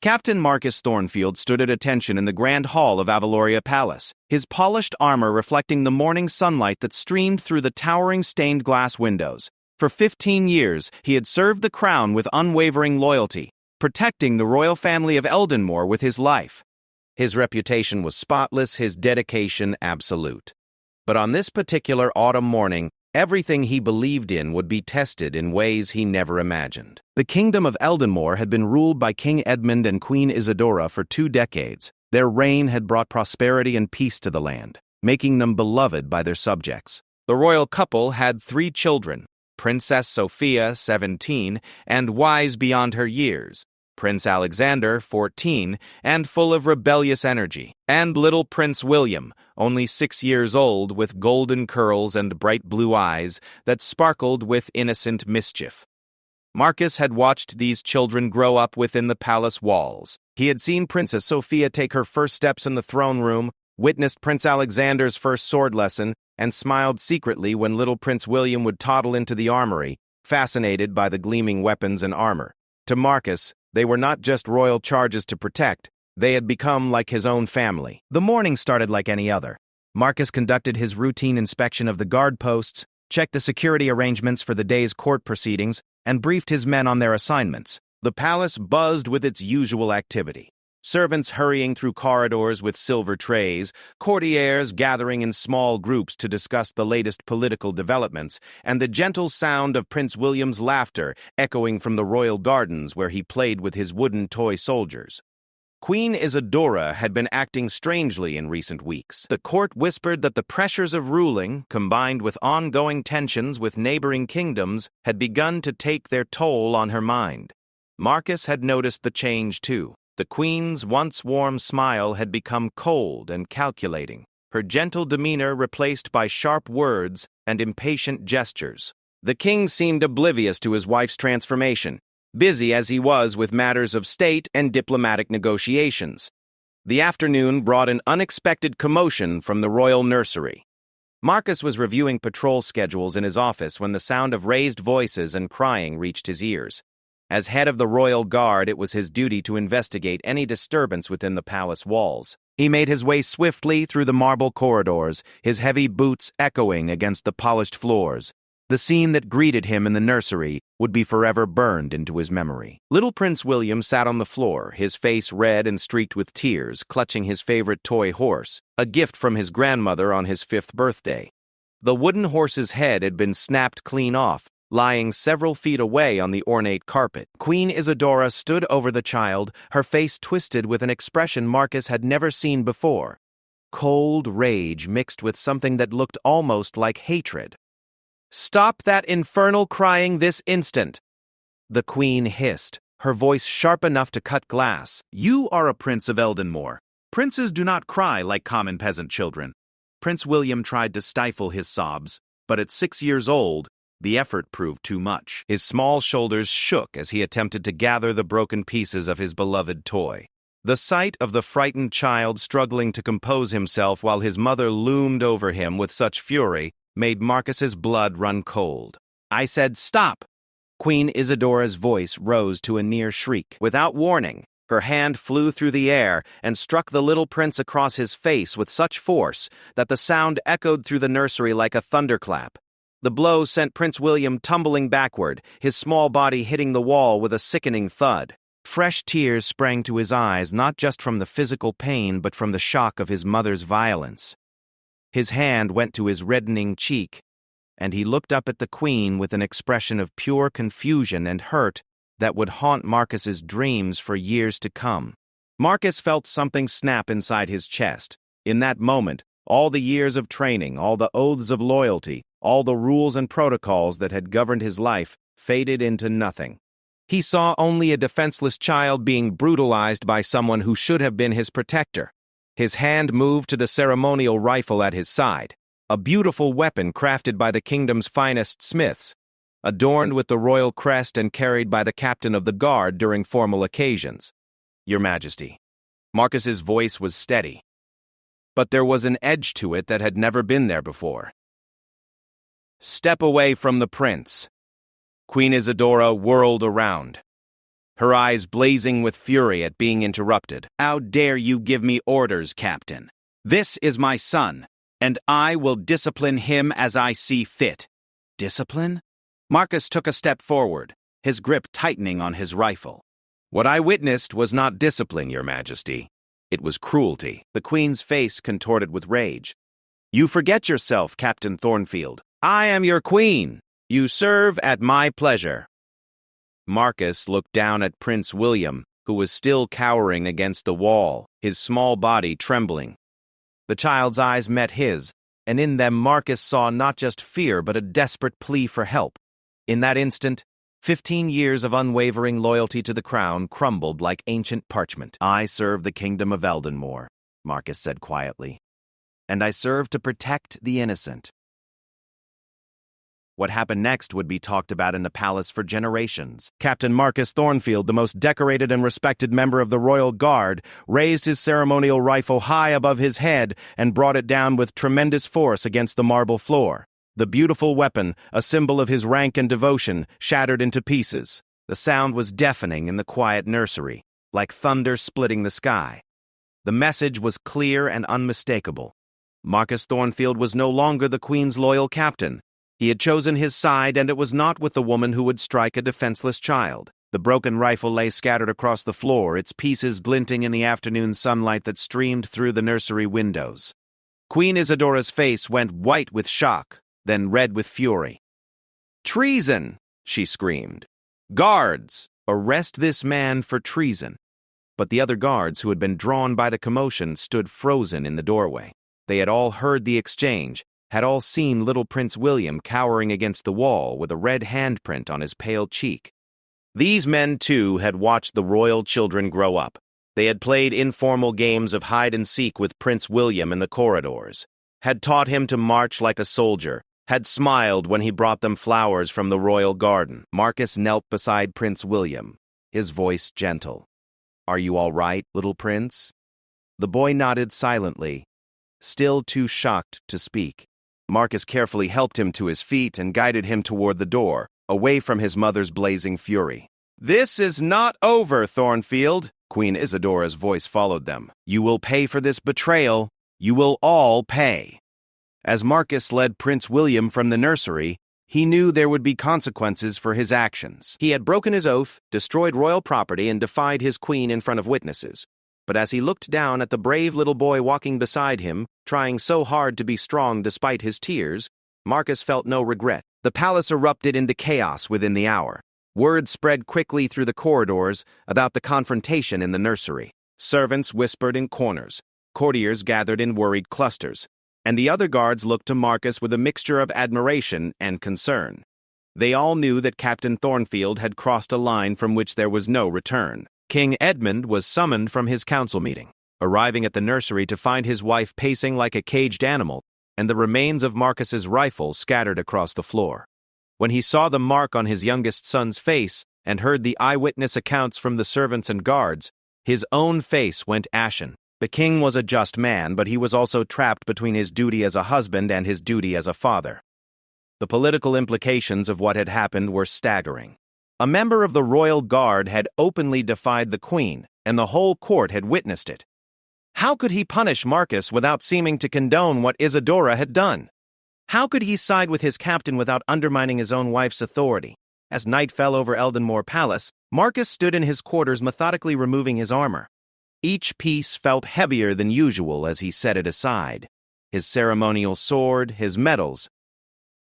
Captain Marcus Thornfield stood at attention in the grand hall of Avaloria Palace, his polished armor reflecting the morning sunlight that streamed through the towering stained glass windows. For 15 years, he had served the crown with unwavering loyalty, protecting the royal family of Eldenmore with his life. His reputation was spotless, his dedication absolute. But on this particular autumn morning, everything he believed in would be tested in ways he never imagined. The kingdom of Eldenmore had been ruled by King Edmund and Queen Isidora for 2 decades. Their reign had brought prosperity and peace to the land, making them beloved by their subjects. The royal couple had 3 children, Princess Sophia, 17, and wise beyond her years, Prince Alexander, 14, and full of rebellious energy, and little Prince William, only 6 years old, with golden curls and bright blue eyes that sparkled with innocent mischief. Marcus had watched these children grow up within the palace walls. He had seen Princess Sophia take her first steps in the throne room, witnessed Prince Alexander's first sword lesson, and smiled secretly when little Prince William would toddle into the armory, fascinated by the gleaming weapons and armor. To Marcus, they were not just royal charges to protect, they had become like his own family. The morning started like any other. Marcus conducted his routine inspection of the guard posts, checked the security arrangements for the day's court proceedings, and briefed his men on their assignments. The palace buzzed with its usual activity. Servants hurrying through corridors with silver trays, courtiers gathering in small groups to discuss the latest political developments, and the gentle sound of Prince William's laughter echoing from the royal gardens where he played with his wooden toy soldiers. Queen Isidora had been acting strangely in recent weeks. The court whispered that the pressures of ruling, combined with ongoing tensions with neighboring kingdoms, had begun to take their toll on her mind. Marcus had noticed the change too. The queen's once warm smile had become cold and calculating, her gentle demeanor replaced by sharp words and impatient gestures. The king seemed oblivious to his wife's transformation, busy as he was with matters of state and diplomatic negotiations. The afternoon brought an unexpected commotion from the royal nursery. Marcus was reviewing patrol schedules in his office when the sound of raised voices and crying reached his ears. As head of the royal guard, it was his duty to investigate any disturbance within the palace walls. He made his way swiftly through the marble corridors, his heavy boots echoing against the polished floors. The scene that greeted him in the nursery would be forever burned into his memory. Little Prince William sat on the floor, his face red and streaked with tears, clutching his favorite toy horse, a gift from his grandmother on his 5th birthday. The wooden horse's head had been snapped clean off, lying several feet away on the ornate carpet. Queen Isidora stood over the child, her face twisted with an expression Marcus had never seen before. Cold rage mixed with something that looked almost like hatred. "Stop that infernal crying this instant!" the queen hissed, her voice sharp enough to cut glass. "You are a prince of Eldenmore. Princes do not cry like common peasant children." Prince William tried to stifle his sobs, but at 6 years old, the effort proved too much. His small shoulders shook as he attempted to gather the broken pieces of his beloved toy. The sight of the frightened child struggling to compose himself while his mother loomed over him with such fury made Marcus's blood run cold. "I said stop!" Queen Isidora's voice rose to a near shriek. Without warning, her hand flew through the air and struck the little prince across his face with such force that the sound echoed through the nursery like a thunderclap. The blow sent Prince William tumbling backward, his small body hitting the wall with a sickening thud. Fresh tears sprang to his eyes, not just from the physical pain but from the shock of his mother's violence. His hand went to his reddening cheek, and he looked up at the queen with an expression of pure confusion and hurt that would haunt Marcus's dreams for years to come. Marcus felt something snap inside his chest. In that moment, all the years of training, all the oaths of loyalty, all the rules and protocols that had governed his life faded into nothing. He saw only a defenseless child being brutalized by someone who should have been his protector. His hand moved to the ceremonial rifle at his side, a beautiful weapon crafted by the kingdom's finest smiths, adorned with the royal crest and carried by the captain of the guard during formal occasions. "Your Majesty." Marcus's voice was steady, but there was an edge to it that had never been there before. "Step away from the prince." Queen Isidora whirled around. her eyes blazing with fury at being interrupted. "How dare you give me orders, Captain? This is my son, and I will discipline him as I see fit." "Discipline?" Marcus took a step forward, his grip tightening on his rifle. "What I witnessed was not discipline, Your Majesty. It was cruelty." The Queen's face contorted with rage. "You forget yourself, Captain Thornfield. I am your Queen. You serve at my pleasure." Marcus looked down at Prince William, who was still cowering against the wall, his small body trembling. The child's eyes met his, and in them Marcus saw not just fear but a desperate plea for help. In that instant, 15 years of unwavering loyalty to the crown crumbled like ancient parchment. "I serve the kingdom of Eldenmore," Marcus said quietly, "and I serve to protect the innocent." What happened next would be talked about in the palace for generations. Captain Marcus Thornfield, the most decorated and respected member of the Royal Guard, raised his ceremonial rifle high above his head and brought it down with tremendous force against the marble floor. The beautiful weapon, a symbol of his rank and devotion, shattered into pieces. The sound was deafening in the quiet nursery, like thunder splitting the sky. The message was clear and unmistakable. Marcus Thornfield was no longer the Queen's loyal captain. He had chosen his side, and it was not with the woman who would strike a defenseless child. The broken rifle lay scattered across the floor, its pieces glinting in the afternoon sunlight that streamed through the nursery windows. Queen Isadora's face went white with shock, then red with fury. "Treason!" she screamed. "Guards, arrest this man for treason." But the other guards, who had been drawn by the commotion, stood frozen in the doorway. They had all heard the exchange, had all seen little Prince William cowering against the wall with a red handprint on his pale cheek. These men, too, had watched the royal children grow up. They had played informal games of hide-and-seek with Prince William in the corridors, had taught him to march like a soldier, had smiled when he brought them flowers from the royal garden. Marcus knelt beside Prince William, his voice gentle. "Are you all right, little prince?" The boy nodded silently, still too shocked to speak. Marcus carefully helped him to his feet and guided him toward the door, away from his mother's blazing fury. "This is not over, Thornfield," Queen Isadora's voice followed them. "You will pay for this betrayal. You will all pay." As Marcus led Prince William from the nursery, he knew there would be consequences for his actions. He had broken his oath, destroyed royal property, and defied his queen in front of witnesses. But as he looked down at the brave little boy walking beside him, trying so hard to be strong despite his tears, Marcus felt no regret. The palace erupted into chaos within the hour. Word spread quickly through the corridors about the confrontation in the nursery. Servants whispered in corners, courtiers gathered in worried clusters, and the other guards looked to Marcus with a mixture of admiration and concern. They all knew that Captain Thornfield had crossed a line from which there was no return. King Edmund was summoned from his council meeting, arriving at the nursery to find his wife pacing like a caged animal and the remains of Marcus's rifle scattered across the floor. When he saw the mark on his youngest son's face and heard the eyewitness accounts from the servants and guards, his own face went ashen. The king was a just man, but he was also trapped between his duty as a husband and his duty as a father. The political implications of what had happened were staggering. A member of the royal guard had openly defied the queen, and the whole court had witnessed it. How could he punish Marcus without seeming to condone what Isadora had done? How could he side with his captain without undermining his own wife's authority? As night fell over Eldenmore Palace, Marcus stood in his quarters methodically removing his armor. Each piece felt heavier than usual as he set it aside. His ceremonial sword, his medals,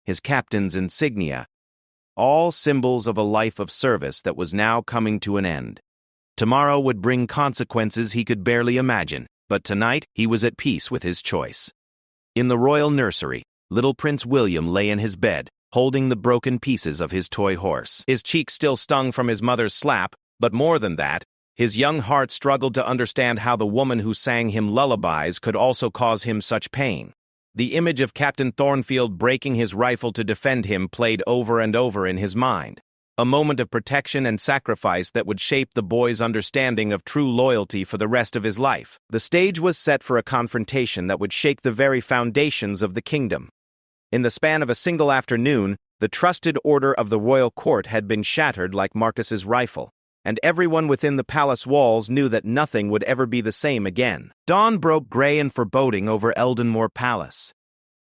his captain's insignia, all symbols of a life of service that was now coming to an end. Tomorrow would bring consequences he could barely imagine, but tonight he was at peace with his choice. In the royal nursery, little Prince William lay in his bed, holding the broken pieces of his toy horse. His cheek still stung from his mother's slap, but more than that, his young heart struggled to understand how the woman who sang him lullabies could also cause him such pain. The image of Captain Thornfield breaking his rifle to defend him played over and over in his mind, a moment of protection and sacrifice that would shape the boy's understanding of true loyalty for the rest of his life. The stage was set for a confrontation that would shake the very foundations of the kingdom. In the span of a single afternoon, the trusted order of the royal court had been shattered like Marcus's rifle. and everyone within the palace walls knew that nothing would ever be the same again. Dawn broke gray and foreboding over Eldenmore Palace.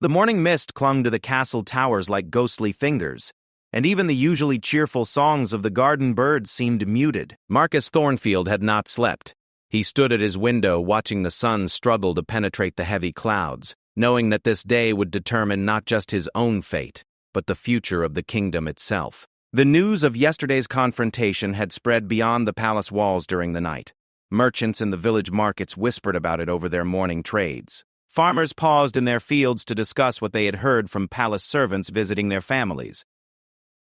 The morning mist clung to the castle towers like ghostly fingers, and even the usually cheerful songs of the garden birds seemed muted. Marcus Thornfield had not slept. He stood at his window watching the sun struggle to penetrate the heavy clouds, knowing that this day would determine not just his own fate, but the future of the kingdom itself. The news of yesterday's confrontation had spread beyond the palace walls during the night. Merchants in the village markets whispered about it over their morning trades. Farmers paused in their fields to discuss what they had heard from palace servants visiting their families.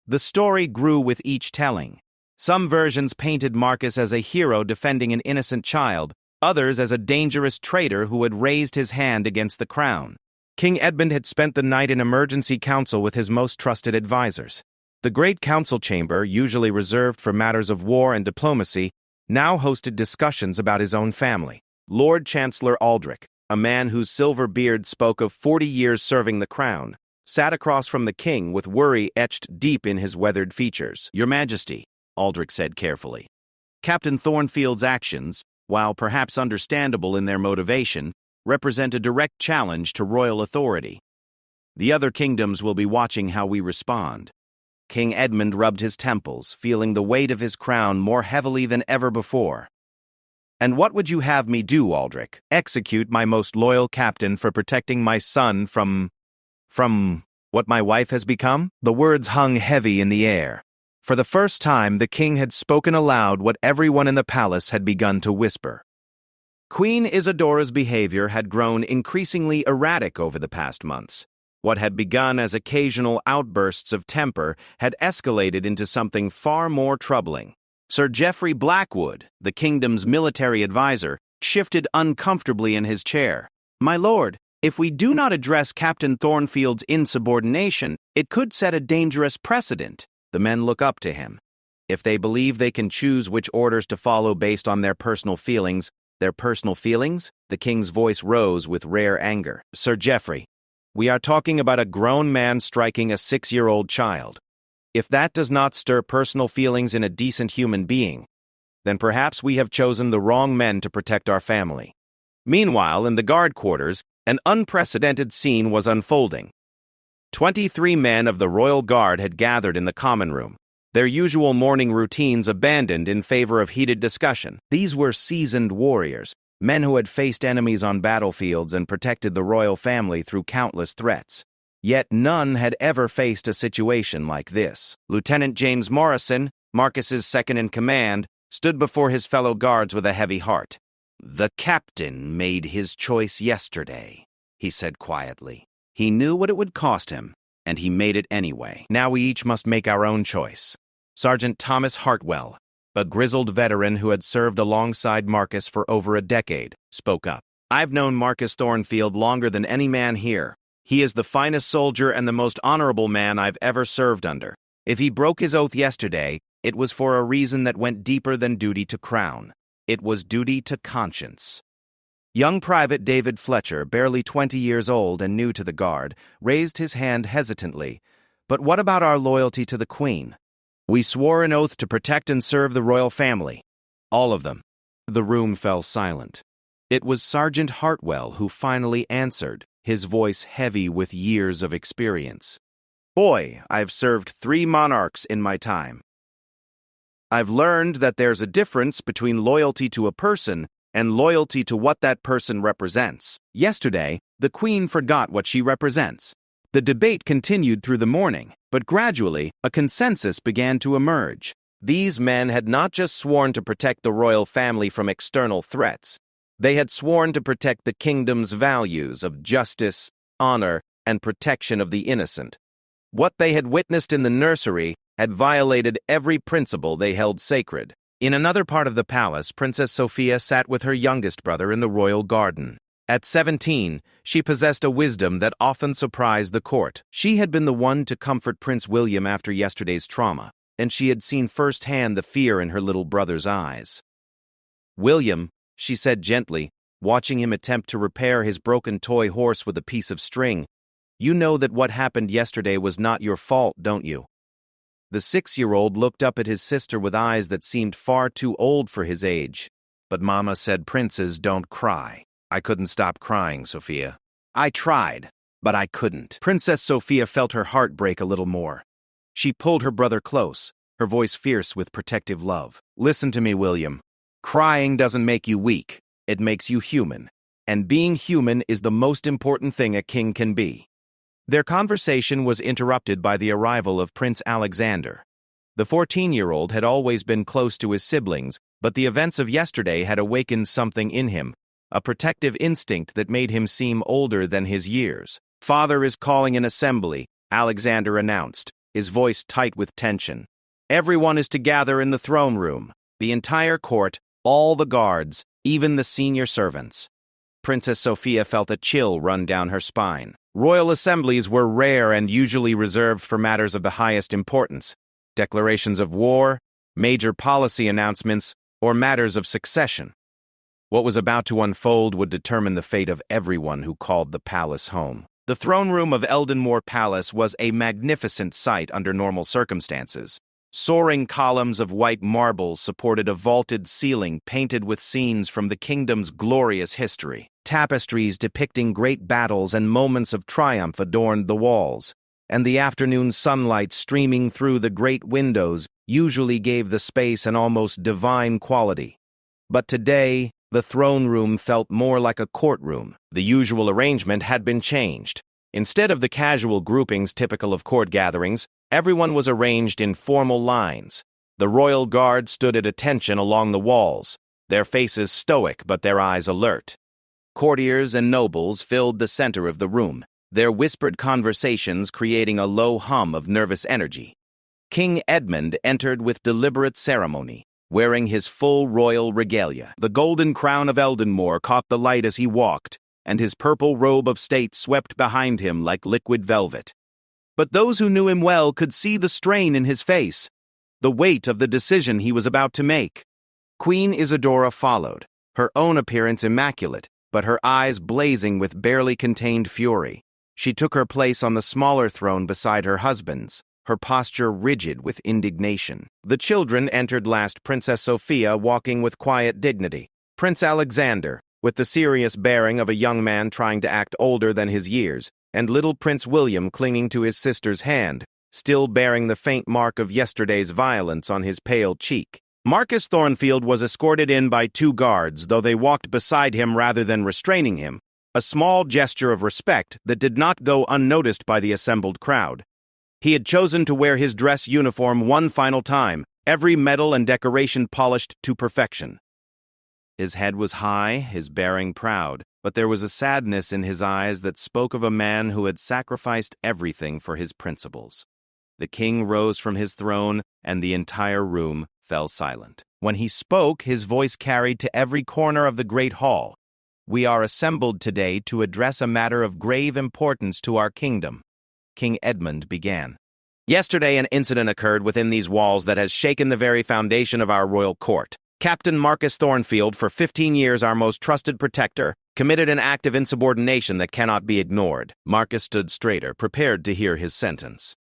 The story grew with each telling. Some versions painted Marcus as a hero defending an innocent child, others as a dangerous traitor who had raised his hand against the crown. King Edmund had spent the night in emergency council with his most trusted advisors. The great council chamber, usually reserved for matters of war and diplomacy, now hosted discussions about his own family. Lord Chancellor Aldrich, a man whose silver beard spoke of 40 years serving the crown, sat across from the king with worry etched deep in his weathered features. "Your Majesty," Aldrich said carefully. "Captain Thornfield's actions, while perhaps understandable in their motivation, represent a direct challenge to royal authority. The other kingdoms will be watching how we respond." King Edmund rubbed his temples, feeling the weight of his crown more heavily than ever before. "And what would you have me do, Aldrich? Execute my most loyal captain for protecting my son from what my wife has become?" The words hung heavy in the air. For the first time, the king had spoken aloud what everyone in the palace had begun to whisper. Queen Isadora's behavior had grown increasingly erratic over the past months. What had begun as occasional outbursts of temper had escalated into something far more troubling. Sir Geoffrey Blackwood, the kingdom's military advisor, shifted uncomfortably in his chair. "My lord, if we do not address Captain Thornfield's insubordination, it could set a dangerous precedent." The men look up to him. If they believe they can choose which orders to follow based on their personal feelings, the king's voice rose with rare anger. "Sir Geoffrey, we are talking about a grown man striking a 6-year-old child. If that does not stir personal feelings in a decent human being, then perhaps we have chosen the wrong men to protect our family." Meanwhile, in the guard quarters, an unprecedented scene was unfolding. 23 men of the royal guard had gathered in the common room, their usual morning routines abandoned in favor of heated discussion. These were seasoned warriors, men who had faced enemies on battlefields and protected the royal family through countless threats. Yet none had ever faced a situation like this. Lieutenant James Morrison, Marcus's second-in-command, stood before his fellow guards with a heavy heart. "The captain made his choice yesterday," he said quietly. "He knew what it would cost him, and he made it anyway. Now we each must make our own choice." Sergeant Thomas Hartwell, a grizzled veteran who had served alongside Marcus for over a decade, spoke up. "I've known Marcus Thornfield longer than any man here. He is the finest soldier and the most honorable man I've ever served under. If he broke his oath yesterday, it was for a reason that went deeper than duty to crown. It was duty to conscience." Young Private David Fletcher, barely 20 years old and new to the guard, raised his hand hesitantly. "But what about our loyalty to the Queen? We swore an oath to protect and serve the royal family. All of them." The room fell silent. It was Sergeant Hartwell who finally answered, his voice heavy with years of experience. "Boy, I've served 3 monarchs in my time. I've learned that there's a difference between loyalty to a person and loyalty to what that person represents. Yesterday, the Queen forgot what she represents. The debate continued through the morning, but gradually, a consensus began to emerge. These men had not just sworn to protect the royal family from external threats. They had sworn to protect the kingdom's values of justice, honor, and protection of the innocent. What they had witnessed in the nursery had violated every principle they held sacred. In another part of the palace, Princess Sophia sat with her youngest brother in the royal garden. At 17, she possessed a wisdom that often surprised the court. She had been the one to comfort Prince William after yesterday's trauma, and she had seen firsthand the fear in her little brother's eyes. "William," she said gently, watching him attempt to repair his broken toy horse with a piece of string, "you know that what happened yesterday was not your fault, don't you?" The 6-year-old looked up at his sister with eyes that seemed far too old for his age. But Mama said, "Princes don't cry." I couldn't stop crying, Sophia. I tried, but I couldn't. Princess Sophia felt her heart break a little more. She pulled her brother close, her voice fierce with protective love. "Listen to me, William. Crying doesn't make you weak. It makes you human. And being human is the most important thing a king can be." Their conversation was interrupted by the arrival of Prince Alexander. The 14-year-old had always been close to his siblings, but the events of yesterday had awakened something in him, a protective instinct that made him seem older than his years. "Father is calling an assembly," Alexander announced, his voice tight with tension. "Everyone is to gather in the throne room, the entire court, all the guards, even the senior servants." Princess Sophia felt a chill run down her spine. Royal assemblies were rare and usually reserved for matters of the highest importance: declarations of war, major policy announcements, or matters of succession. What was about to unfold would determine the fate of everyone who called the palace home. The throne room of Eldenmore Palace was a magnificent sight under normal circumstances. Soaring columns of white marble supported a vaulted ceiling painted with scenes from the kingdom's glorious history. Tapestries depicting great battles and moments of triumph adorned the walls, and the afternoon sunlight streaming through the great windows usually gave the space an almost divine quality. But today, the throne room felt more like a courtroom. The usual arrangement had been changed. Instead of the casual groupings typical of court gatherings, everyone was arranged in formal lines. The royal guard stood at attention along the walls, their faces stoic but their eyes alert. Courtiers and nobles filled the center of the room, their whispered conversations creating a low hum of nervous energy. King Edmund entered with deliberate ceremony, wearing his full royal regalia. The golden crown of Eldenmore caught the light as he walked, and his purple robe of state swept behind him like liquid velvet. But those who knew him well could see the strain in his face, the weight of the decision he was about to make. Queen Isadora followed, her own appearance immaculate, but her eyes blazing with barely contained fury. She took her place on the smaller throne beside her husband's, her posture rigid with indignation. The children entered last, Princess Sophia walking with quiet dignity, Prince Alexander, with the serious bearing of a young man trying to act older than his years, and little Prince William clinging to his sister's hand, still bearing the faint mark of yesterday's violence on his pale cheek. Marcus Thornfield was escorted in by 2 guards, though they walked beside him rather than restraining him, a small gesture of respect that did not go unnoticed by the assembled crowd. He had chosen to wear his dress uniform one final time, every medal and decoration polished to perfection. His head was high, his bearing proud, but there was a sadness in his eyes that spoke of a man who had sacrificed everything for his principles. The king rose from his throne, and the entire room fell silent. When he spoke, his voice carried to every corner of the great hall. "We are assembled today to address a matter of grave importance to our kingdom," King Edmund began. "Yesterday an incident occurred within these walls that has shaken the very foundation of our royal court. Captain Marcus Thornfield, for 15 years our most trusted protector, committed an act of insubordination that cannot be ignored." Marcus stood straighter, prepared to hear his sentence.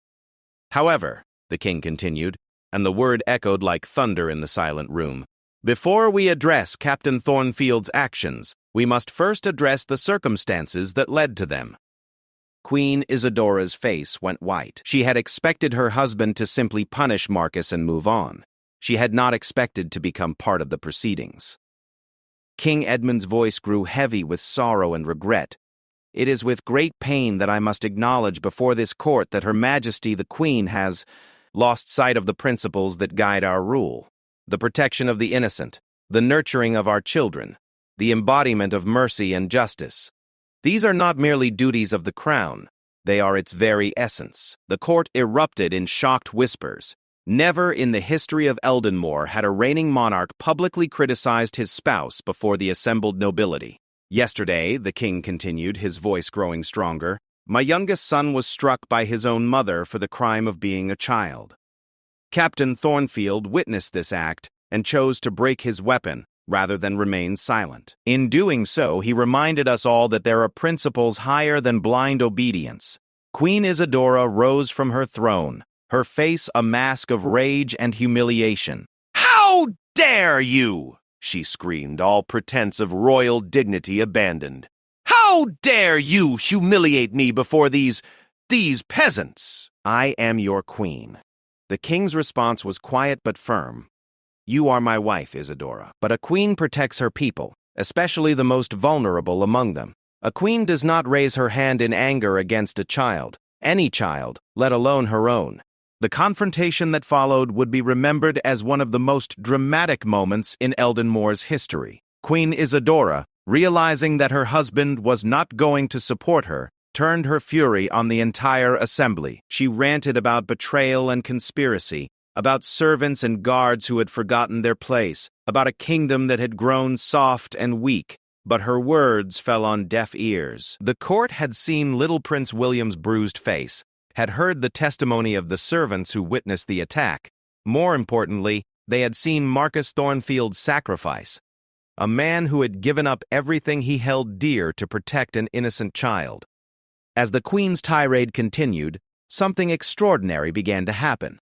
"However," the king continued, and the word echoed like thunder in the silent room, "before we address Captain Thornfield's actions, we must first address the circumstances that led to them." Queen Isadora's face went white. She had expected her husband to simply punish Marcus and move on. She had not expected to become part of the proceedings. King Edmund's voice grew heavy with sorrow and regret. "It is with great pain that I must acknowledge before this court that Her Majesty the Queen has lost sight of the principles that guide our rule. The protection of the innocent, the nurturing of our children, the embodiment of mercy and justice. These are not merely duties of the crown, they are its very essence." The court erupted in shocked whispers. Never in the history of Eldenmore had a reigning monarch publicly criticized his spouse before the assembled nobility. "Yesterday," the king continued, his voice growing stronger, "my youngest son was struck by his own mother for the crime of being a child. Captain Thornfield witnessed this act and chose to break his weapon rather than remain silent. In doing so, he reminded us all that there are principles higher than blind obedience." Queen Isadora rose from her throne, her face a mask of rage and humiliation. "How dare you!" she screamed, all pretense of royal dignity abandoned. "How dare you humiliate me before these peasants?" "I am your queen." The king's response was quiet but firm. "You are my wife, Isadora, but a queen protects her people, especially the most vulnerable among them. A queen does not raise her hand in anger against a child, any child, let alone her own." The confrontation that followed would be remembered as one of the most dramatic moments in Eldenmore's history. Queen Isadora, realizing that her husband was not going to support her, turned her fury on the entire assembly. She ranted about betrayal and conspiracy, about servants and guards who had forgotten their place, about a kingdom that had grown soft and weak. But her words fell on deaf ears. The court had seen little Prince William's bruised face, had heard the testimony of the servants who witnessed the attack. More importantly, they had seen Marcus Thornfield's sacrifice, a man who had given up everything he held dear to protect an innocent child. As the Queen's tirade continued, something extraordinary began to happen.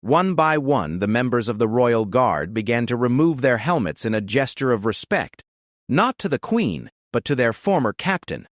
One by one, the members of the Royal Guard began to remove their helmets in a gesture of respect, not to the Queen, but to their former captain.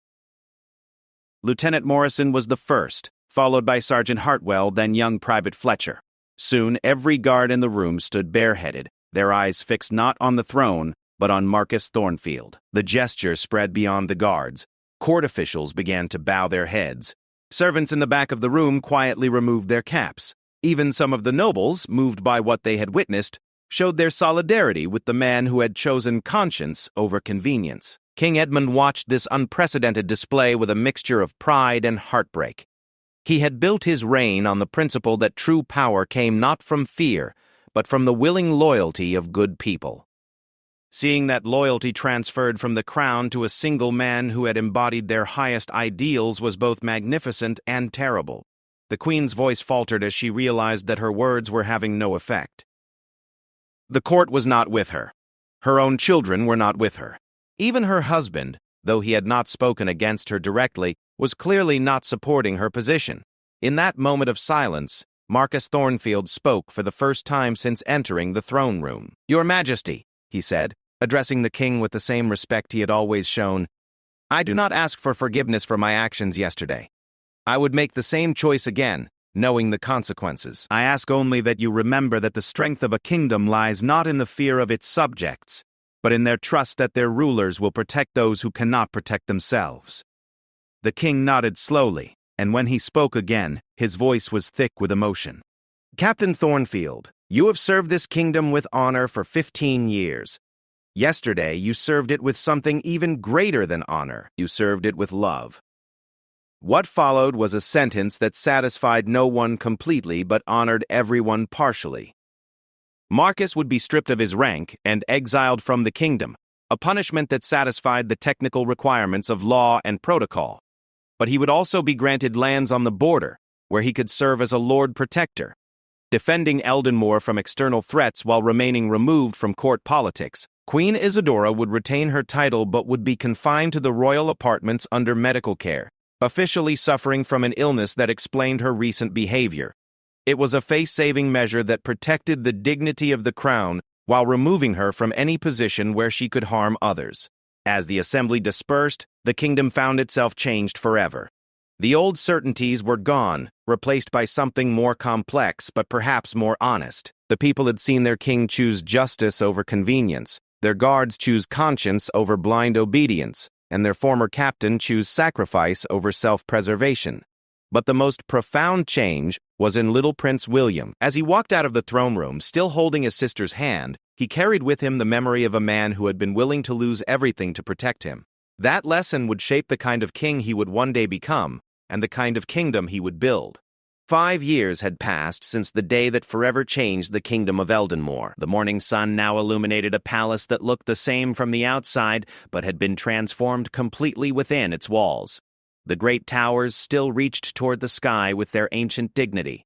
Lieutenant Morrison was the first, followed by Sergeant Hartwell, then young Private Fletcher. Soon, every guard in the room stood bareheaded, their eyes fixed not on the throne, but on Marcus Thornfield. The gesture spread beyond the guards. Court officials began to bow their heads. Servants in the back of the room quietly removed their caps. Even some of the nobles, moved by what they had witnessed, showed their solidarity with the man who had chosen conscience over convenience. King Edmund watched this unprecedented display with a mixture of pride and heartbreak. He had built his reign on the principle that true power came not from fear, but from the willing loyalty of good people. Seeing that loyalty transferred from the crown to a single man who had embodied their highest ideals was both magnificent and terrible. The Queen's voice faltered as she realized that her words were having no effect. The court was not with her. Her own children were not with her. Even her husband, though he had not spoken against her directly, was clearly not supporting her position. In that moment of silence, Marcus Thornfield spoke for the first time since entering the throne room. "Your Majesty," he said, addressing the king with the same respect he had always shown, "I do not ask for forgiveness for my actions yesterday. I would make the same choice again, knowing the consequences. I ask only that you remember that the strength of a kingdom lies not in the fear of its subjects, but in their trust that their rulers will protect those who cannot protect themselves." The king nodded slowly, and when he spoke again, his voice was thick with emotion. "Captain Thornfield, you have served this kingdom with honor for 15 years. Yesterday, you served it with something even greater than honor. You served it with love." What followed was a sentence that satisfied no one completely but honored everyone partially. Marcus would be stripped of his rank and exiled from the kingdom, a punishment that satisfied the technical requirements of law and protocol. But he would also be granted lands on the border, where he could serve as a Lord Protector, defending Eldenmore from external threats while remaining removed from court politics. Queen Isadora would retain her title but would be confined to the royal apartments under medical care, officially suffering from an illness that explained her recent behavior. It was a face-saving measure that protected the dignity of the crown while removing her from any position where she could harm others. As the assembly dispersed, the kingdom found itself changed forever. The old certainties were gone, replaced by something more complex but perhaps more honest. The people had seen their king choose justice over convenience, their guards choose conscience over blind obedience, and their former captain choose sacrifice over self-preservation. But the most profound change was in little Prince William. As he walked out of the throne room, still holding his sister's hand, he carried with him the memory of a man who had been willing to lose everything to protect him. That lesson would shape the kind of king he would one day become, and the kind of kingdom he would build. 5 years had passed since the day that forever changed the kingdom of Eldenmore. The morning sun now illuminated a palace that looked the same from the outside, but had been transformed completely within its walls. The great towers still reached toward the sky with their ancient dignity.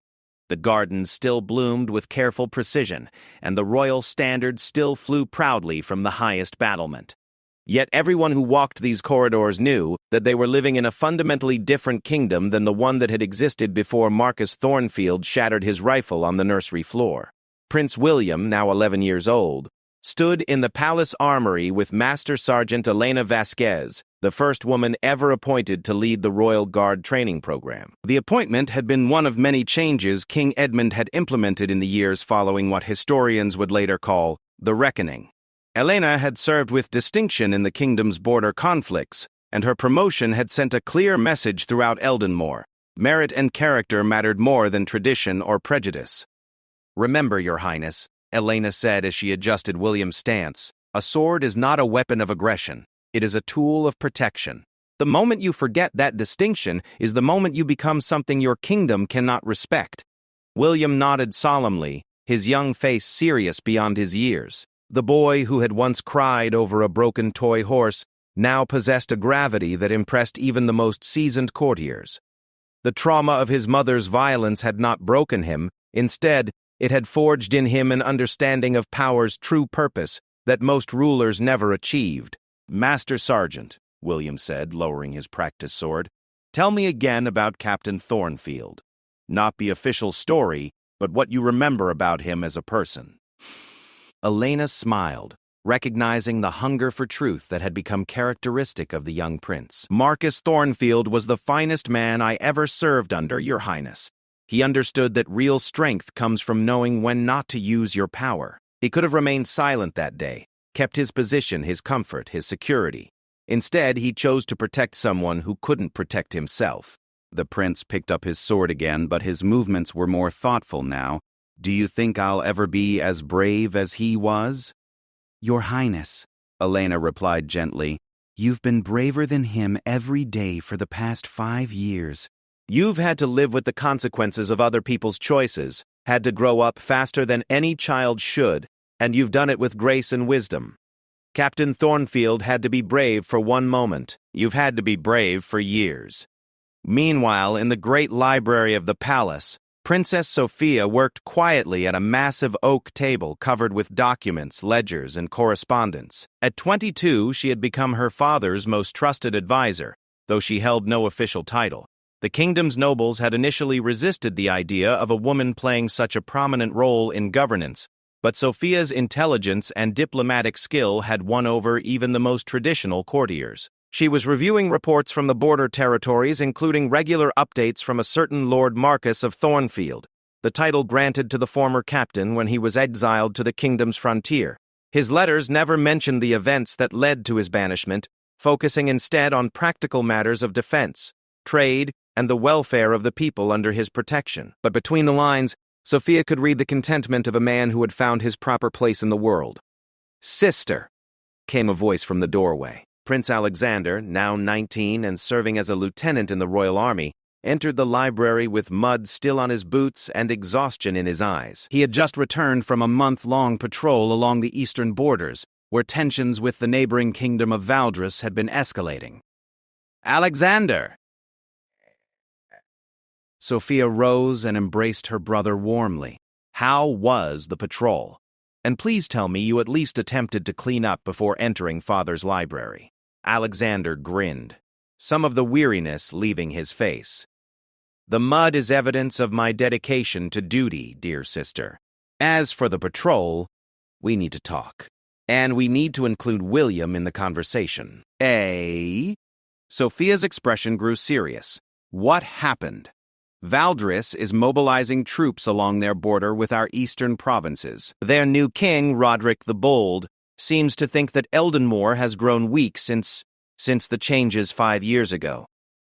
The gardens still bloomed with careful precision, and the royal standard still flew proudly from the highest battlement. Yet everyone who walked these corridors knew that they were living in a fundamentally different kingdom than the one that had existed before Marcus Thornfield shattered his rifle on the nursery floor. Prince William, now 11 years old, stood in the palace armory with Master Sergeant Elena Vasquez, the first woman ever appointed to lead the Royal Guard training program. The appointment had been one of many changes King Edmund had implemented in the years following what historians would later call the Reckoning. Elena had served with distinction in the kingdom's border conflicts, and her promotion had sent a clear message throughout Eldenmore. Merit and character mattered more than tradition or prejudice. "Remember, Your Highness," Elena said as she adjusted William's stance, "a sword is not a weapon of aggression. It is a tool of protection. The moment you forget that distinction is the moment you become something your kingdom cannot respect." William nodded solemnly, his young face serious beyond his years. The boy who had once cried over a broken toy horse now possessed a gravity that impressed even the most seasoned courtiers. The trauma of his mother's violence had not broken him. Instead, it had forged in him an understanding of power's true purpose that most rulers never achieved. "Master Sergeant," William said, lowering his practice sword, "tell me again about Captain Thornfield. Not the official story, but what you remember about him as a person." Elena smiled, recognizing the hunger for truth that had become characteristic of the young prince. "Marcus Thornfield was the finest man I ever served under, Your Highness. He understood that real strength comes from knowing when not to use your power. He could have remained silent that day, kept his position, his comfort, his security. Instead, he chose to protect someone who couldn't protect himself." The prince picked up his sword again, but his movements were more thoughtful now. "Do you think I'll ever be as brave as he was?" "Your Highness," Elena replied gently, "you've been braver than him every day for the past 5 years. You've had to live with the consequences of other people's choices, had to grow up faster than any child should, and you've done it with grace and wisdom. Captain Thornfield had to be brave for one moment. You've had to be brave for years." Meanwhile, in the great library of the palace, Princess Sophia worked quietly at a massive oak table covered with documents, ledgers, and correspondence. At 22, she had become her father's most trusted advisor, though she held no official title. The kingdom's nobles had initially resisted the idea of a woman playing such a prominent role in governance, but Sophia's intelligence and diplomatic skill had won over even the most traditional courtiers. She was reviewing reports from the border territories, including regular updates from a certain Lord Marcus of Thornfield, the title granted to the former captain when he was exiled to the kingdom's frontier. His letters never mentioned the events that led to his banishment, focusing instead on practical matters of defense, trade, and the welfare of the people under his protection. But between the lines, Sophia could read the contentment of a man who had found his proper place in the world. "Sister," came a voice from the doorway. Prince Alexander, now 19 and serving as a lieutenant in the Royal Army, entered the library with mud still on his boots and exhaustion in his eyes. He had just returned from a month-long patrol along the eastern borders, where tensions with the neighboring kingdom of Valdris had been escalating. "Alexander!" Sophia rose and embraced her brother warmly. "How was the patrol? And please tell me you at least attempted to clean up before entering Father's library." Alexander grinned, some of the weariness leaving his face. "The mud is evidence of my dedication to duty, dear sister. As for the patrol, we need to talk. And we need to include William in the conversation." "Eh?" Sophia's expression grew serious. "What happened?" "Valdris is mobilizing troops along their border with our eastern provinces. Their new king, Roderick the Bold, seems to think that Eldenmore has grown weak since the changes 5 years ago.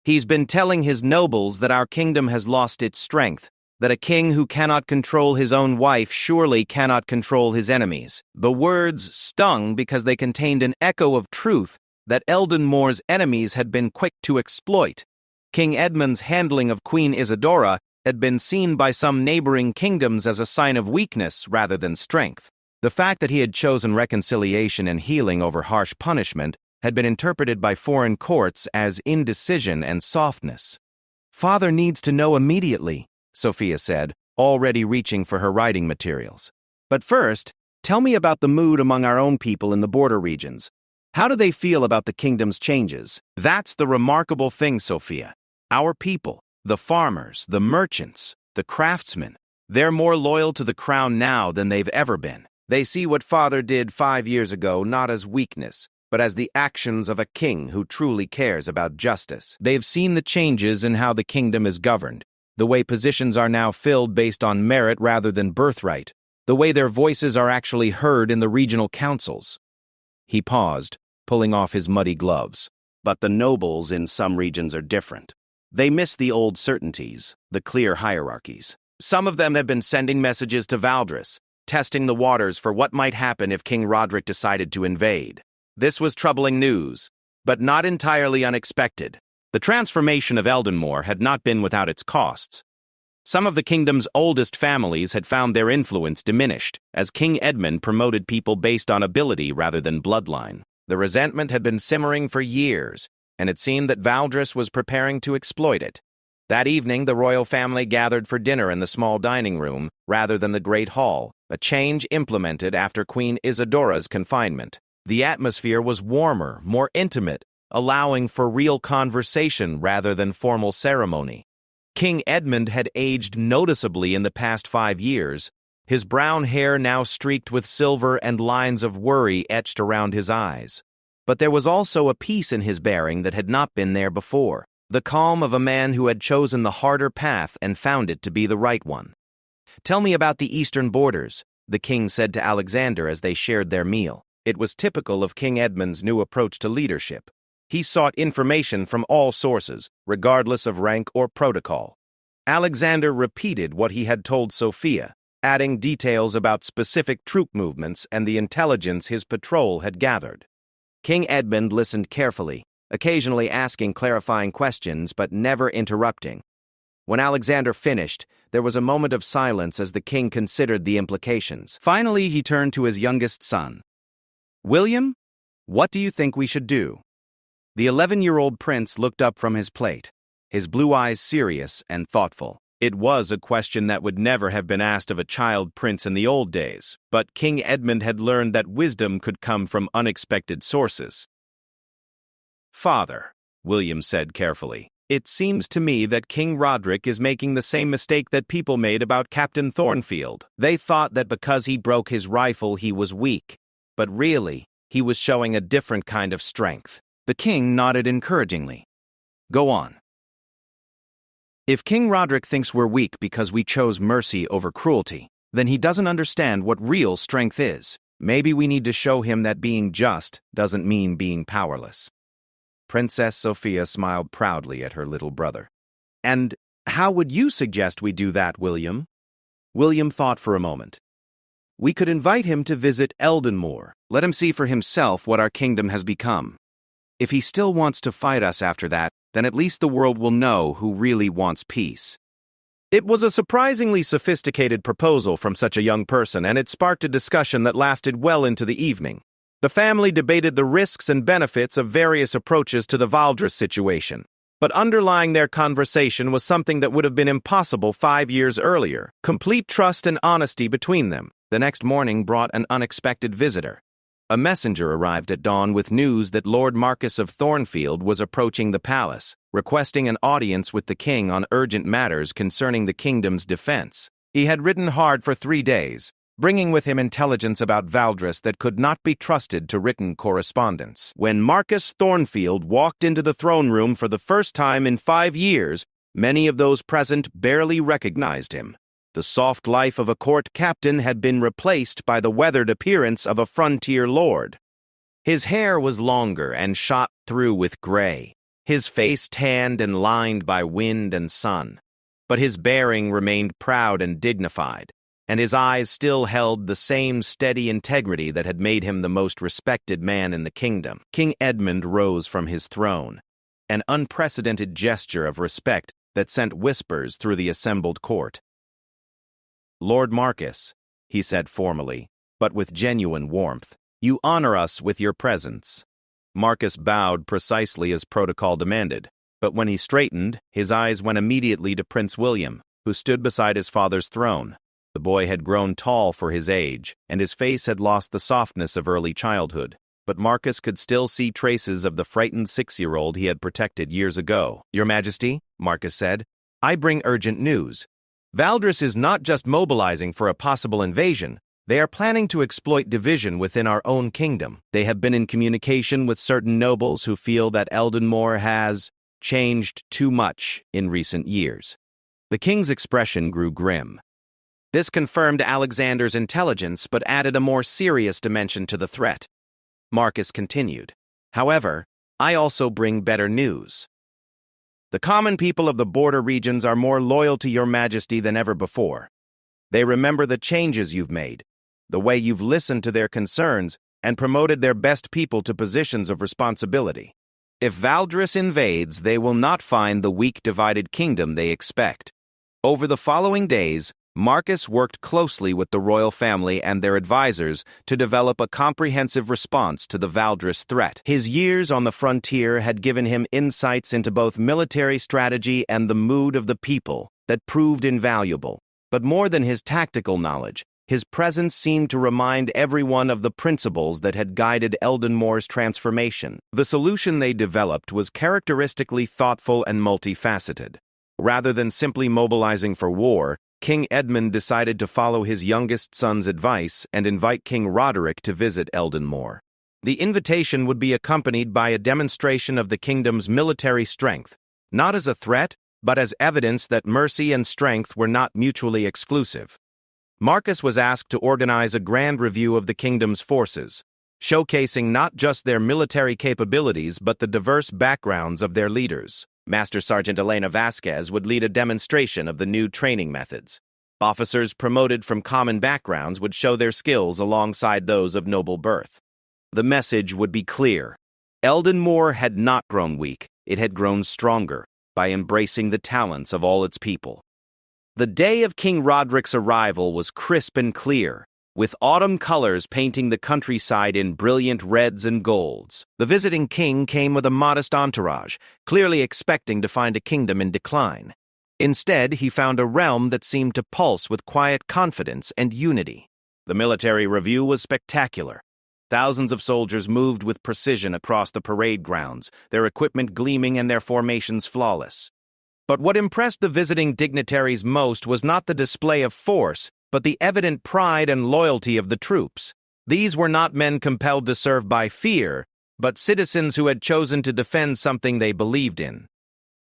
He's been telling his nobles that our kingdom has lost its strength, that a king who cannot control his own wife surely cannot control his enemies." The words stung because they contained an echo of truth that Eldenmore's enemies had been quick to exploit. King Edmund's handling of Queen Isadora had been seen by some neighboring kingdoms as a sign of weakness rather than strength. The fact that he had chosen reconciliation and healing over harsh punishment had been interpreted by foreign courts as indecision and softness. "Father needs to know immediately," Sophia said, already reaching for her writing materials. "But first, tell me about the mood among our own people in the border regions. How do they feel about the kingdom's changes? That's the remarkable thing, Sophia. Our people, the farmers, the merchants, the craftsmen, they're more loyal to the crown now than they've ever been. They see what father did 5 years ago not as weakness, but as the actions of a king who truly cares about justice. They've seen the changes in how the kingdom is governed, the way positions are now filled based on merit rather than birthright, the way their voices are actually heard in the regional councils. He paused, pulling off his muddy gloves. But the nobles in some regions are different. They miss the old certainties, the clear hierarchies. Some of them have been sending messages to Valdres, testing the waters for what might happen if King Roderick decided to invade. This was troubling news, but not entirely unexpected. The transformation of Eldenmore had not been without its costs. Some of the kingdom's oldest families had found their influence diminished, as King Edmund promoted people based on ability rather than bloodline. The resentment had been simmering for years, and it seemed that Valdres was preparing to exploit it. That evening, the royal family gathered for dinner in the small dining room rather than the great hall, a change implemented after Queen Isadora's confinement. The atmosphere was warmer, more intimate, allowing for real conversation rather than formal ceremony. King Edmund had aged noticeably in the past 5 years, his brown hair now streaked with silver and lines of worry etched around his eyes. But there was also a peace in his bearing that had not been there before, the calm of a man who had chosen the harder path and found it to be the right one. "Tell me about the eastern borders," the king said to Alexander as they shared their meal. It was typical of King Edmund's new approach to leadership. He sought information from all sources, regardless of rank or protocol. Alexander repeated what he had told Sophia, adding details about specific troop movements and the intelligence his patrol had gathered. King Edmund listened carefully, occasionally asking clarifying questions but never interrupting. When Alexander finished, there was a moment of silence as the king considered the implications. Finally, he turned to his youngest son. "William, what do you think we should do?" The 11-year-old prince looked up from his plate, his blue eyes serious and thoughtful. It was a question that would never have been asked of a child prince in the old days, but King Edmund had learned that wisdom could come from unexpected sources. "Father," William said carefully, "it seems to me that King Roderick is making the same mistake that people made about Captain Thornfield. They thought that because he broke his rifle he was weak, but really, he was showing a different kind of strength." The king nodded encouragingly. "Go on." "If King Roderick thinks we're weak because we chose mercy over cruelty, then he doesn't understand what real strength is. Maybe we need to show him that being just doesn't mean being powerless." Princess Sophia smiled proudly at her little brother. "And how would you suggest we do that, William?" William thought for a moment. "We could invite him to visit Eldenmore. Let him see for himself what our kingdom has become. If he still wants to fight us after that, then at least the world will know who really wants peace." It was a surprisingly sophisticated proposal from such a young person, and it sparked a discussion that lasted well into the evening. The family debated the risks and benefits of various approaches to the Valdres situation, but underlying their conversation was something that would have been impossible 5 years earlier: complete trust and honesty between them. The next morning brought an unexpected visitor. A messenger arrived at dawn with news that Lord Marquis of Thornfield was approaching the palace, requesting an audience with the king on urgent matters concerning the kingdom's defense. He had ridden hard for 3 days, bringing with him intelligence about Valdres that could not be trusted to written correspondence. When Marquis Thornfield walked into the throne room for the first time in 5 years, many of those present barely recognized him. The soft life of a court captain had been replaced by the weathered appearance of a frontier lord. His hair was longer and shot through with gray, his face tanned and lined by wind and sun. But his bearing remained proud and dignified, and his eyes still held the same steady integrity that had made him the most respected man in the kingdom. King Edmund rose from his throne, an unprecedented gesture of respect that sent whispers through the assembled court. "Lord Marquis," he said formally, but with genuine warmth, "you honor us with your presence." Marquis bowed precisely as protocol demanded, but when he straightened, his eyes went immediately to Prince William, who stood beside his father's throne. The boy had grown tall for his age, and his face had lost the softness of early childhood. but Marcus could still see traces of the frightened 6-year-old he had protected years ago. "Your Majesty," Marcus said, "I bring urgent news. Valdris is not just mobilizing for a possible invasion. They are planning to exploit division within our own kingdom. They have been in communication with certain nobles who feel that Eldenmore has changed too much in recent years." The king's expression grew grim. This confirmed Alexander's intelligence but added a more serious dimension to the threat. Marcus continued, "However, I also bring better news. The common people of the border regions are more loyal to your Majesty than ever before. They remember the changes you've made, the way you've listened to their concerns and promoted their best people to positions of responsibility. If Valdris invades, they will not find the weak divided kingdom they expect." Over the following days, Marcus worked closely with the royal family and their advisors to develop a comprehensive response to the Valdris threat. His years on the frontier had given him insights into both military strategy and the mood of the people that proved invaluable. But more than his tactical knowledge, his presence seemed to remind everyone of the principles that had guided Eldenmore's transformation. The solution they developed was characteristically thoughtful and multifaceted. Rather than simply mobilizing for war, King Edmund decided to follow his youngest son's advice and invite King Roderick to visit Eldenmore. The invitation would be accompanied by a demonstration of the kingdom's military strength, not as a threat, but as evidence that mercy and strength were not mutually exclusive. Marcus was asked to organize a grand review of the kingdom's forces, showcasing not just their military capabilities but the diverse backgrounds of their leaders. Master Sergeant Elena Vasquez would lead a demonstration of the new training methods. Officers promoted from common backgrounds would show their skills alongside those of noble birth. The message would be clear. Eldenmore had not grown weak, it had grown stronger by embracing the talents of all its people. The day of King Roderick's arrival was crisp and clear, with autumn colors painting the countryside in brilliant reds and golds. The visiting king came with a modest entourage, clearly expecting to find a kingdom in decline. Instead, he found a realm that seemed to pulse with quiet confidence and unity. The military review was spectacular. Thousands of soldiers moved with precision across the parade grounds, their equipment gleaming and their formations flawless. But what impressed the visiting dignitaries most was not the display of force, but the evident pride and loyalty of the troops. These were not men compelled to serve by fear, but citizens who had chosen to defend something they believed in.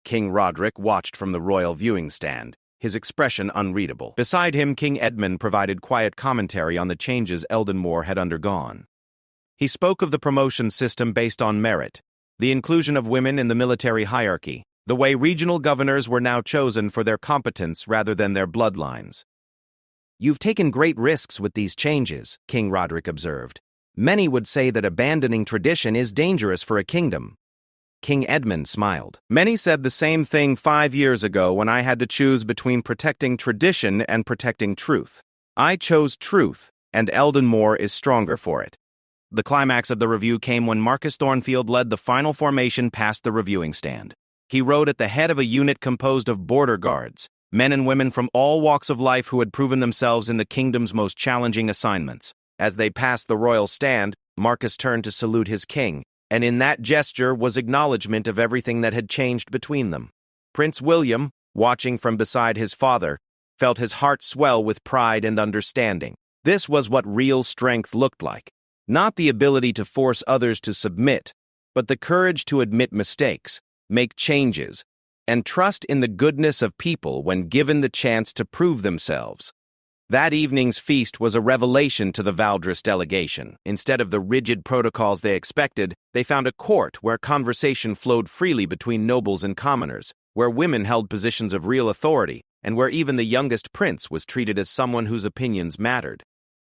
King Roderick watched from the royal viewing stand, his expression unreadable. Beside him, King Edmund provided quiet commentary on the changes Eldenmore had undergone. He spoke of the promotion system based on merit, the inclusion of women in the military hierarchy, the way regional governors were now chosen for their competence rather than their bloodlines. "You've taken great risks with these changes," King Roderick observed. "Many would say that abandoning tradition is dangerous for a kingdom." King Edmund smiled. "Many said the same thing 5 years ago when I had to choose between protecting tradition and protecting truth. I chose truth, and Eldenmore is stronger for it." The climax of the review came when Marcus Thornfield led the final formation past the reviewing stand. He rode at the head of a unit composed of border guards, men and women from all walks of life who had proven themselves in the kingdom's most challenging assignments. As they passed the royal stand, Marcus turned to salute his king, and in that gesture was acknowledgement of everything that had changed between them. Prince William, watching from beside his father, felt his heart swell with pride and understanding. This was what real strength looked like. Not the ability to force others to submit, but the courage to admit mistakes, make changes, and trust in the goodness of people when given the chance to prove themselves. That evening's feast was a revelation to the Valdris delegation. Instead of the rigid protocols they expected, they found a court where conversation flowed freely between nobles and commoners, where women held positions of real authority, and where even the youngest prince was treated as someone whose opinions mattered.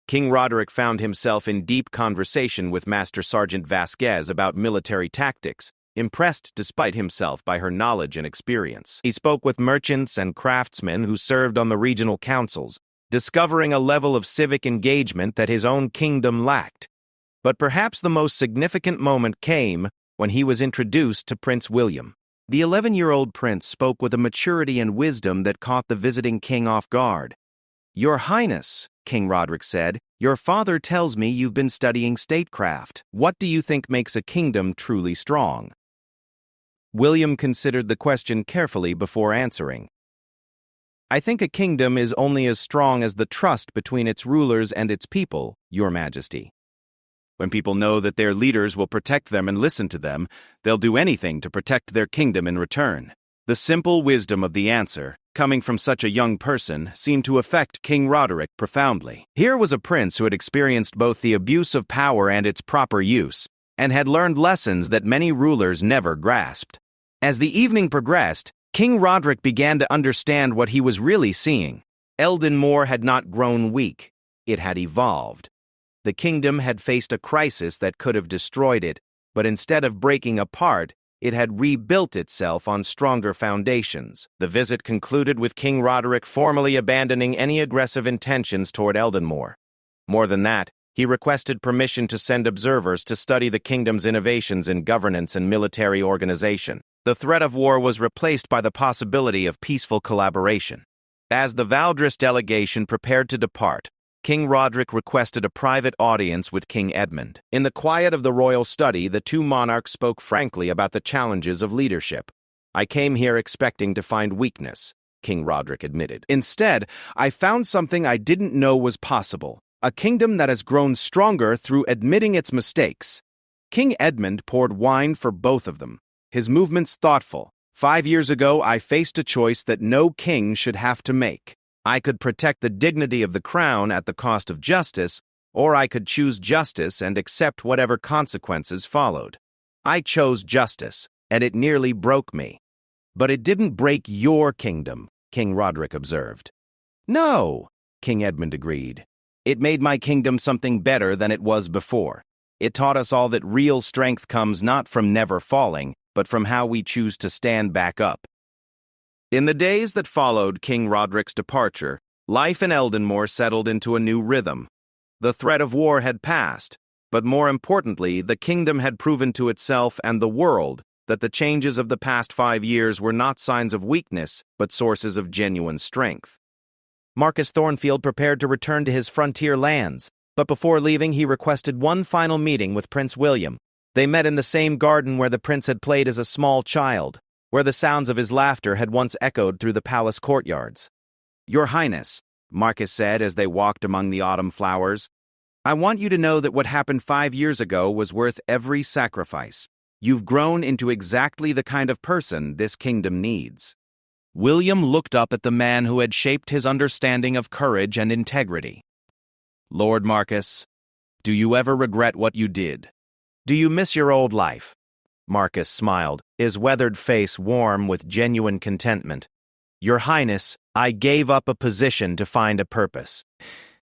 King Roderick found himself in deep conversation with Master Sergeant Vasquez about military tactics, impressed despite himself by her knowledge and experience. He spoke with merchants and craftsmen who served on the regional councils, discovering a level of civic engagement that his own kingdom lacked. But perhaps the most significant moment came when he was introduced to Prince William. The 11-year-old prince spoke with a maturity and wisdom that caught the visiting king off guard. "Your Highness," King Roderick said, "your father tells me you've been studying statecraft. What do you think makes a kingdom truly strong?" William considered the question carefully before answering. "I think a kingdom is only as strong as the trust between its rulers and its people, Your Majesty. When people know that their leaders will protect them and listen to them, they'll do anything to protect their kingdom in return." The simple wisdom of the answer, coming from such a young person, seemed to affect King Roderick profoundly. Here was a prince who had experienced both the abuse of power and its proper use, and had learned lessons that many rulers never grasped. As the evening progressed, King Roderick began to understand what he was really seeing. Eldon Moor had not grown weak. It had evolved. The kingdom had faced a crisis that could have destroyed it, but instead of breaking apart, it had rebuilt itself on stronger foundations. The visit concluded with King Roderick formally abandoning any aggressive intentions toward Eldon Moor. More than that, he requested permission to send observers to study the kingdom's innovations in governance and military organization. The threat of war was replaced by the possibility of peaceful collaboration. As the Valdres delegation prepared to depart, King Roderick requested a private audience with King Edmund. In the quiet of the royal study, the two monarchs spoke frankly about the challenges of leadership. "I came here expecting to find weakness," King Roderick admitted. "Instead, I found something I didn't know was possible, a kingdom that has grown stronger through admitting its mistakes." King Edmund poured wine for both of them, his movements thoughtful. "5 years ago, I faced a choice that no king should have to make. I could protect the dignity of the crown at the cost of justice, or I could choose justice and accept whatever consequences followed. I chose justice, and it nearly broke me." "But it didn't break your kingdom," King Roderick observed. "No," King Edmund agreed. "It made my kingdom something better than it was before. It taught us all that real strength comes not from never falling, but from how we choose to stand back up." In the days that followed King Roderick's departure, life in Eldon Moor settled into a new rhythm. The threat of war had passed, but more importantly, the kingdom had proven to itself and the world that the changes of the past 5 years were not signs of weakness, but sources of genuine strength. Marcus Thornfield prepared to return to his frontier lands, but before leaving he requested one final meeting with Prince William. They met in the same garden where the prince had played as a small child, where the sounds of his laughter had once echoed through the palace courtyards. "Your Highness," Marcus said as they walked among the autumn flowers, "I want you to know that what happened 5 years ago was worth every sacrifice. You've grown into exactly the kind of person this kingdom needs." William looked up at the man who had shaped his understanding of courage and integrity. "Lord Marcus, do you ever regret what you did? Do you miss your old life?" Marcus smiled, his weathered face warm with genuine contentment. "Your Highness, I gave up a position to find a purpose.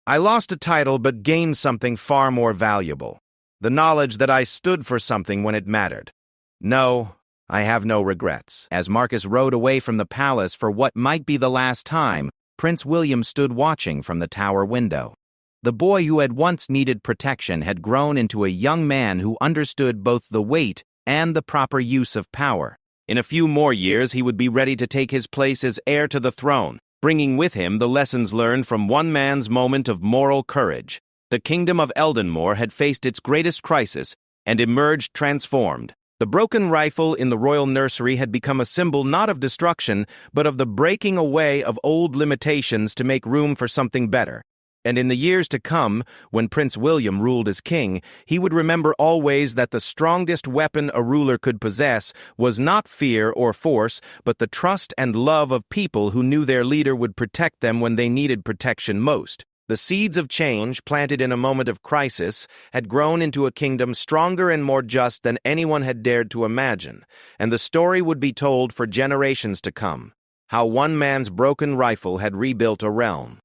I lost a title but gained something far more valuable, the knowledge that I stood for something when it mattered. No, I have no regrets." As Marcus rode away from the palace for what might be the last time, Prince William stood watching from the tower window. The boy who had once needed protection had grown into a young man who understood both the weight and the proper use of power. In a few more years, he would be ready to take his place as heir to the throne, bringing with him the lessons learned from one man's moment of moral courage. The kingdom of Eldon Moor had faced its greatest crisis and emerged transformed. The broken rifle in the royal nursery had become a symbol not of destruction, but of the breaking away of old limitations to make room for something better. And in the years to come, when Prince William ruled as king, he would remember always that the strongest weapon a ruler could possess was not fear or force, but the trust and love of people who knew their leader would protect them when they needed protection most. The seeds of change, planted in a moment of crisis, had grown into a kingdom stronger and more just than anyone had dared to imagine, and the story would be told for generations to come, how one man's broken rifle had rebuilt a realm.